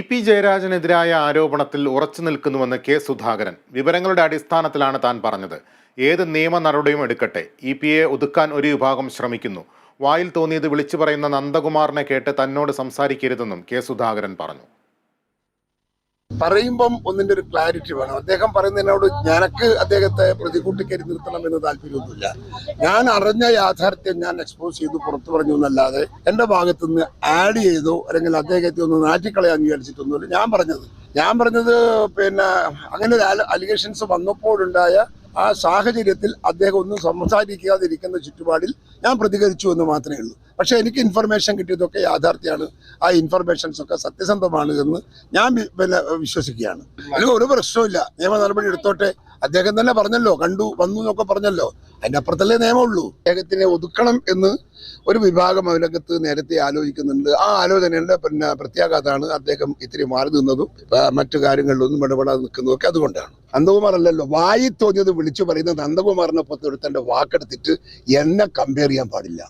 P ജയരാജനെതിരായ ആരോപണത്തിൽ ഉറച്ചു നിൽക്കുന്നുവെന്ന് K Sudhakaran. വിവരങ്ങളുടെ അടിസ്ഥാനത്തിലാണ് താൻ പറഞ്ഞത്. ഏത് നിയമ നടപടിയും എടുക്കട്ടെ, പിയെ ഒതുക്കാൻ ഒരു വിഭാഗം ശ്രമിക്കുന്നു. വായിൽ തോന്നിയത് വിളിച്ചു പറയുന്ന നന്ദകുമാറിനെ കേട്ട് തന്നോട് സംസാരിക്കരുതെന്നും കെ സുധാകരൻ പറഞ്ഞു. പറയുമ്പം ഒന്നിന്റെ ഒരു ക്ലാരിറ്റി വേണം. അദ്ദേഹം പറയുന്നതിനോട് ഞനക്ക് അദ്ദേഹത്തെ പ്രതികൂട്ടിക്കരി നിർത്തണമെന്ന് താല്പര്യമൊന്നുമില്ല. ഞാൻ അറിഞ്ഞ യാഥാർത്ഥ്യം ഞാൻ എക്സ്പോസ് ചെയ്തു പുറത്തു പറഞ്ഞു എന്നല്ലാതെ എന്റെ ഭാഗത്തുനിന്ന് ആഡ് ചെയ്തോ അല്ലെങ്കിൽ അദ്ദേഹത്തെ ഒന്ന് നാറ്റിക്കളയാൻ വിചാരിച്ചിട്ടൊന്നുമില്ല. ഞാൻ പറഞ്ഞത് പിന്നെ അങ്ങനെ അലിഗേഷൻസ് വന്നപ്പോഴുണ്ടായ ആ സാഹചര്യത്തിൽ അദ്ദേഹം ഒന്നും സംസാരിക്കാതിരിക്കുന്ന ചുറ്റുപാടിൽ ഞാൻ പ്രതികരിച്ചു എന്ന് മാത്രമേ ഉള്ളൂ. പക്ഷെ എനിക്ക് ഇൻഫർമേഷൻ കിട്ടിയതൊക്കെ യാഥാർത്ഥ്യമാണ്. ആ ഇൻഫർമേഷൻസ് ഒക്കെ സത്യസന്ധമാണ് എന്ന് ഞാൻ വിശ്വസിക്കുകയാണ്. അല്ലെങ്കിൽ ഒരു പ്രശ്നമില്ല, നിയമ നടപടി എടുത്തോട്ടെ. അദ്ദേഹം തന്നെ പറഞ്ഞല്ലോ, കണ്ടു വന്നു എന്നൊക്കെ പറഞ്ഞല്ലോ. അതിൻ്റെ അപ്പുറത്തല്ലേ നിയമമുള്ളൂ. അദ്ദേഹത്തിനെ ഒതുക്കണം എന്ന് ഒരു വിഭാഗം അതിനകത്ത് നേരത്തെ ആലോചിക്കുന്നുണ്ട്. ആ ആലോചനയുടെ പ്രത്യാഘാതമാണ് അദ്ദേഹം ഇത്തിരി മാറി നിന്നതും മറ്റു കാര്യങ്ങളിലൊന്നും ഇടപെടാതെ നിൽക്കുന്നതും ഒക്കെ അതുകൊണ്ടാണ്. നന്ദകുമാർ അല്ലല്ലോ, വായി തോന്നിയത് വിളിച്ചു പറയുന്ന നന്ദകുമാറിനെ പുറത്തെടുത്ത് എൻ്റെ വാക്കെടുത്തിട്ട് എന്നെ കമ്പയർ ചെയ്യാൻ പാടില്ല.